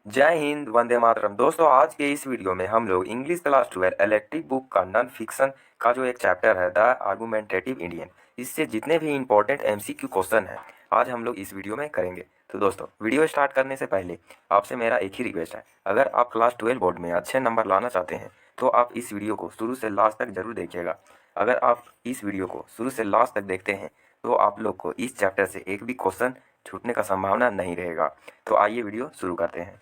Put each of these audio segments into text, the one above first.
जय हिंद, वंदे मातरम। दोस्तों, आज के इस वीडियो में हम लोग इंग्लिश क्लास 12 इलेक्टिव बुक का नॉन फिक्शन का जो एक चैप्टर है द आर्गुमेंटेटिव इंडियन, इससे जितने भी इंपॉर्टेंट एमसीक्यू क्वेश्चन है आज हम लोग इस वीडियो में करेंगे। तो दोस्तों, वीडियो स्टार्ट करने से पहले आपसे मेरा एक ही रिक्वेस्ट है, अगर आप क्लास 12 बोर्ड में अच्छे नंबर लाना चाहते हैं तो आप इस वीडियो को शुरू से लास्ट तक जरूर देखिएगा। अगर आप इस वीडियो को शुरू से लास्ट तक देखते हैं तो आप लोग को इस चैप्टर से एक भी क्वेश्चन छूटने का संभावना नहीं रहेगा। तो आइए वीडियो शुरू करते हैं।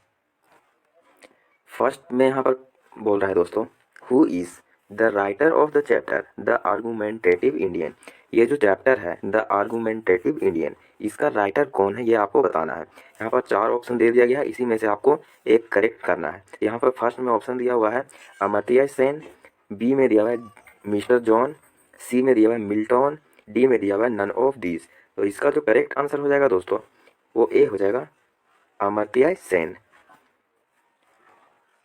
फर्स्ट में यहाँ पर बोल रहा है दोस्तों, who is the writer of the chapter the argumentative Indian. ये जो चैप्टर है द आर्गुमेंटेटिव इंडियन, इसका राइटर कौन है ये आपको बताना है। यहाँ पर 4 ऑप्शन दे दिया गया है, इसी में से आपको एक करेक्ट करना है। यहाँ पर फर्स्ट में ऑप्शन दिया हुआ है अमर्त्य सेन, बी में दिया हुआ है मिस्टर जॉन, सी में दिया हुआ है मिल्टन, डी में दिया हुआ है नन ऑफ दीज। तो इसका जो करेक्ट आंसर हो जाएगा दोस्तों वो ए हो जाएगा, अमर्त्य सेन।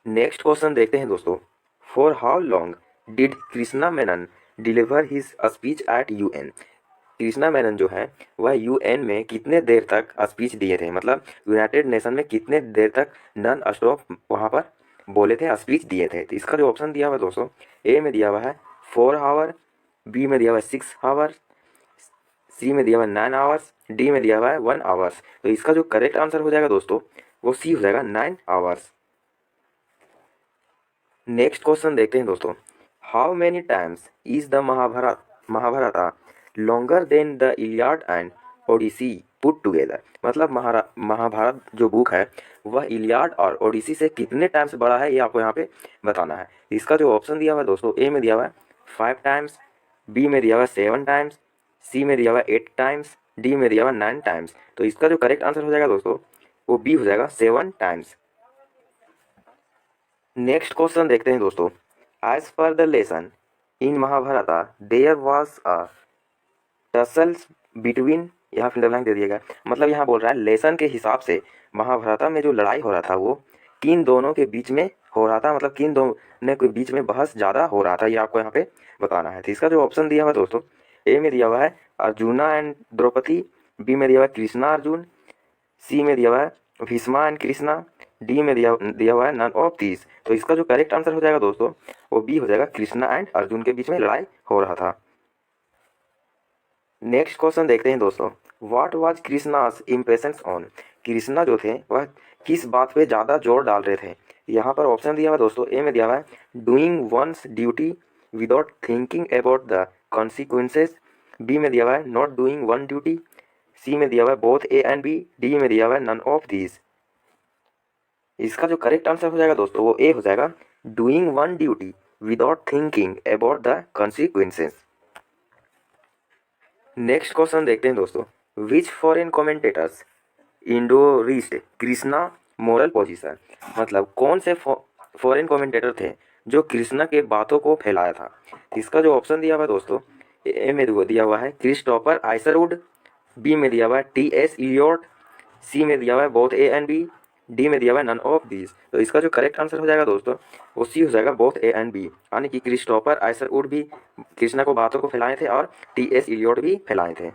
नेक्स्ट क्वेश्चन देखते हैं दोस्तों, for how long did Krishna Menon deliver his speech at UN. Krishna Menon जो है वह यूएन में कितने देर तक स्पीच दिए थे, मतलब यूनाइटेड नेशन में कितने देर तक नॉन स्टॉप वहाँ पर बोले थे, स्पीच दिए थे। तो इसका जो ऑप्शन दिया हुआ है दोस्तों, ए में दिया हुआ है 4 आवर, बी में दिया हुआ है 6 आवर, सी में दिया हुआ है 9 आवर्स, डी में दिया हुआ है 1 आवर्स। तो इसका जो करेक्ट आंसर हो जाएगा दोस्तों वो सी हो जाएगा, 9 आवर्स। नेक्स्ट क्वेश्चन देखते हैं दोस्तों, how many times is the Mahabharata longer than the Iliad and Odyssey put together. मतलब महाभारत जो बुक है वह इलियाड और ओडिसी से कितने टाइम्स बड़ा है ये आपको यहाँ पे बताना है। इसका जो ऑप्शन दिया हुआ है दोस्तों, ए में दिया हुआ है 5 टाइम्स, बी में दिया हुआ है 7 टाइम्स, सी में दिया हुआ है 8 टाइम्स, डी में दिया हुआ है 9 टाइम्स। तो इसका जो करेक्ट आंसर हो जाएगा दोस्तों वो बी हो जाएगा, 7 टाइम्स। नेक्स्ट क्वेश्चन देखते हैं दोस्तों, as per the lesson in Mahabharata there was a tussles between, यहाँ फिर लाइन दे दिया गया, मतलब यहाँ बोल रहा है लेसन के हिसाब से महाभारता में जो लड़ाई हो रहा था वो किन दोनों के बीच में हो रहा था, मतलब किन दोनों के बीच में बहस ज़्यादा हो रहा था ये आपको यहाँ पे बताना है। तो इसका जो ऑप्शन दिया हुआ है दोस्तों, ए में दिया हुआ है अर्जुना एंड द्रौपदी, बी में दिया हुआ है कृष्णा अर्जुन, सी में दिया हुआ है भीष्मा एंड कृष्णा, डी में दिया हुआ है नन ऑफ दीज। तो इसका जो करेक्ट आंसर हो जाएगा दोस्तों वो बी हो जाएगा, कृष्णा एंड अर्जुन के बीच में लड़ाई हो रहा था। नेक्स्ट क्वेश्चन देखते हैं दोस्तों, what was Krishna's impressions on. Krishna जो थे वह किस बात पे ज़्यादा जोर डाल रहे थे। यहाँ पर ऑप्शन दिया हुआ है दोस्तों, ए में दिया हुआ है doing once duty without thinking about the consequences, B में दिया हुआ है not doing one duty, C में दिया हुआ है both A and B, D में दिया हुआ है नन ऑफ दीज। इसका जो करेक्ट आंसर हो जाएगा दोस्तों वो ए हो जाएगा, doing one duty without thinking about the consequences. Next question देखते हैं दोस्तों, which foreign commentators endorsed Krishna moral position. मतलब कौन से फॉरेन कमेंटेटर थे जो कृष्णा के बातों को फैलाया था। इसका जो ऑप्शन दिया हुआ है दोस्तों, ए में दिया हुआ है क्रिस्टोफर आइसरवुड, बी में दिया हुआ है टी.एस. इलियट, सी में दिया हुआ है both A and B, D में दिया हुआ है नन ऑफ दीज। तो इसका जो करेक्ट आंसर हो जाएगा दोस्तों वो सी हो जाएगा, बोथ ए एंड बी, यानी कि क्रिस्टोफर आइसरवुड भी कृष्णा को बातों को फैलाए थे और टी.एस. इलियट भी फैलाए थे।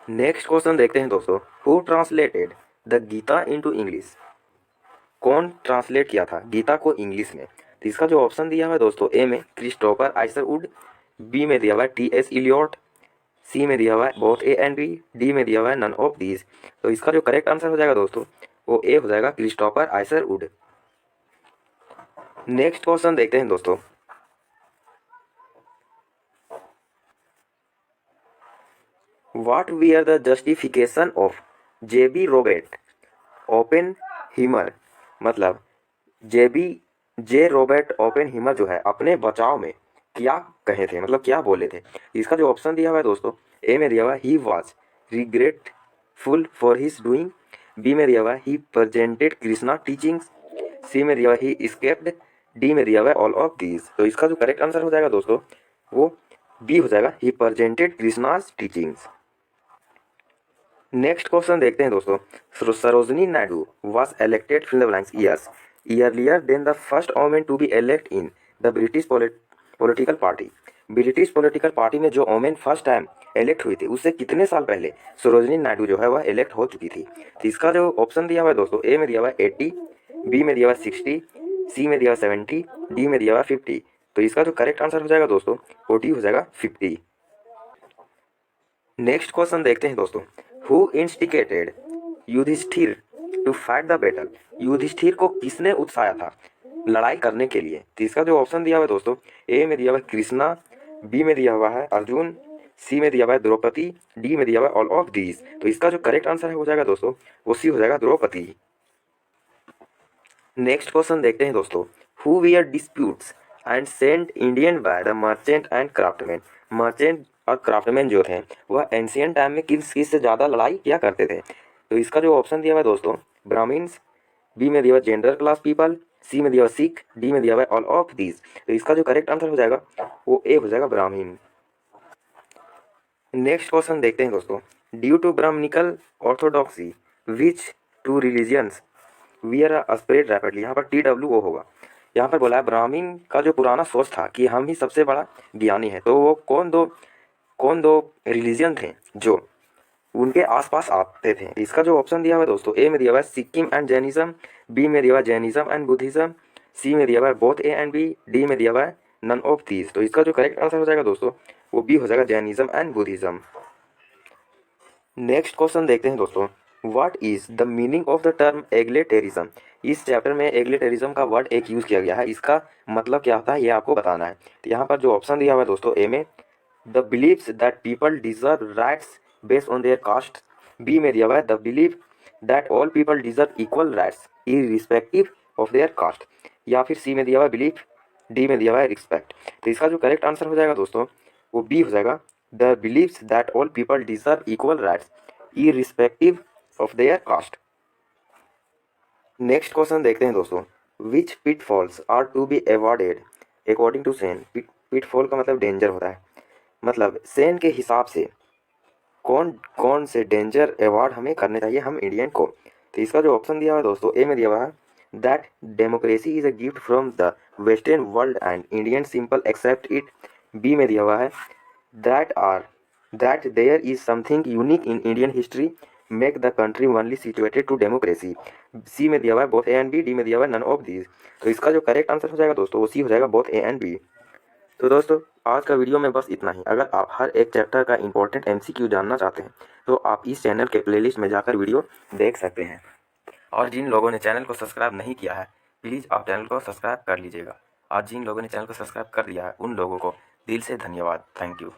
नेक्स्ट क्वेश्चन देखते हैं दोस्तों, who translated the Gita into English. कौन ट्रांसलेट किया था गीता को इंग्लिश में। तो इसका जो ऑप्शन दिया हुआ है दोस्तों, ए में क्रिस्टोफर आइसरवुड, बी में दिया हुआ है टी.एस. इलियट, सी में दिया हुआ है both A and B, D में दिया हुआ है नन ऑफ दीज। तो इसका जो करेक्ट आंसर हो जाएगा दोस्तों वो ए हो जाएगा, क्रिस्टोफर आइसरवुड। नेक्स्ट क्वेश्चन देखते हैं दोस्तों, what we are the justification of J B. Robert Oppenheimer. मतलब जे रॉबर्ट ओपन हीमर जो है अपने बचाव में क्या कहे थे, मतलब क्या बोले थे। इसका जो ऑप्शन दिया हुआ है दोस्तों, ए में दिया हुआ है he was regretful for his doing, B में दिया हुआ है he presented Krishna teachings, C में दिया हुआ है ही एस्केप्ड, डी में दिया हुआ है ऑल ऑफ दीज। तो इसका जो करेक्ट आंसर हो जाएगा दोस्तों वो बी हो जाएगा, he presented Krishna's teachings. Next question देखते हैं दोस्तों, Sarojini Naidu was elected fill the blanks years earlier than the first woman to be elected in the British political party। British political party में जो वोमेन फर्स्ट टाइम इलेक्ट हुई थी उससे कितने साल पहले सरोजिनी नायडू जो है वह इलेक्ट हो चुकी थी। तो इसका जो ऑप्शन दिया हुआ है दोस्तों, ए में दिया हुआ है 80, बी में दिया हुआ है 60, सी में दिया हुआ है 70, डी में दिया हुआ है 50। तो इसका जो करेक्ट आंसर हो जाएगा दोस्तों वो डी हो जाएगा 50। नेक्स्ट क्वेश्चन देखते हैं दोस्तों, who instigated Yudhishthira to fight the battle. Yudhishthira को किसने उत्साया था लड़ाई करने के लिए। तो इसका जो ऑप्शन दिया हुआ है दोस्तों, ए में दिया हुआ है कृष्णा, बी में दिया हुआ है अर्जुन, सी में दिया हुआ है द्रौपदी, डी में दिया हुआ है ऑल ऑफ दीज। तो इसका जो करेक्ट आंसर है हो जाएगा दोस्तों वो सी हो जाएगा द्रौपदी। नेक्स्ट क्वेश्चन देखते हैं दोस्तों, who were disputes and sent Indian by the merchant and craftman. Merchant और क्राफ्टमैन जो थे वह एंशियंट टाइम में किस से ज़्यादा लड़ाई किया करते थे। तो इसका जो ऑप्शन दिया हुआ है दोस्तों, ब्राह्मण्स, बी में दिया हुआ जनरल क्लास पीपल, सी में दिया हुआ सिख, डी में दिया हुआ ऑल ऑफ दीज। तो इसका जो करेक्ट आंसर हो जाएगा वो ए हो जाएगा ब्राह्मीण। नेक्स्ट क्वेश्चन देखते हैं दोस्तों, due to brahmanical orthodoxy which two religions were spread rapidly. यहाँ पर TWO होगा। यहाँ पर बोला है ब्राह्मीण का जो पुराना सोच था कि हम ही सबसे बड़ा ज्ञानी है, तो वो कौन दो रिलीजन थे जो उनके आसपास आते थे। इसका जो ऑप्शन दिया हुआ है दोस्तों, ए में दिया हुआ है सिक्किम एंड जैनिज्म, बी में दिया हुआ है जैनिज्म एंड बुद्धिज्म, सी में दिया हुआ है both A and B, D में दिया हुआ है नन ऑफ दीज। तो इसका जो करेक्ट आंसर हो जाएगा दोस्तों वो बी हो जाएगा Jainism and Buddhism. Next question देखते हैं दोस्तों, what is the meaning of the term egalitarianism. इस चैप्टर में एग्लेटेरिज्म का वर्ड एक यूज़ किया गया है, इसका मतलब क्या होता है ये आपको बताना है। तो यहाँ पर जो ऑप्शन दिया हुआ है दोस्तों, ए में the believes that people deserve rights based on their caste, B में दिया हुआ है the believe that all people deserve equal rights irrespective of their caste, या फिर सी में दिया हुआ है बिलीफ, डी में दिया हुआ है रिस्पेक्ट। तो इसका जो करेक्ट आंसर हो जाएगा दोस्तों वो बी हो जाएगा the believes that all people deserve equal rights irrespective of their caste. Next question देखते हैं दोस्तों, which pitfalls are to be avoided according to Sen. Pitfall का मतलब डेंजर होता है, मतलब सेन के हिसाब से कौन कौन से डेंजर अवॉर्ड हमें करने चाहिए हम इंडियन को। तो इसका जो ऑप्शन दिया हुआ है दोस्तों, ए में दिया हुआ है that democracy is a gift from the western world and Indian simple accept it, B में दिया हुआ है that there is something unique in Indian history make the country only situated to democracy, C में दिया हुआ है both A and B, D में दिया हुआ है नन ऑफ दीज। तो इसका जो करेक्ट आंसर हो जाएगा दोस्तों वो सी हो जाएगा बोथ ए एंड बी। तो दोस्तों आज का वीडियो में बस इतना ही। अगर आप हर एक चैप्टर का इंपॉर्टेंट MCQ जानना चाहते हैं तो आप इस चैनल के प्लेलिस्ट में जाकर वीडियो देख सकते हैं। और जिन लोगों ने चैनल को सब्सक्राइब नहीं किया है प्लीज़ आप चैनल को सब्सक्राइब कर लीजिएगा। और जिन लोगों ने चैनल को सब्सक्राइब कर दिया है उन लोगों को दिल से धन्यवाद। Thank you.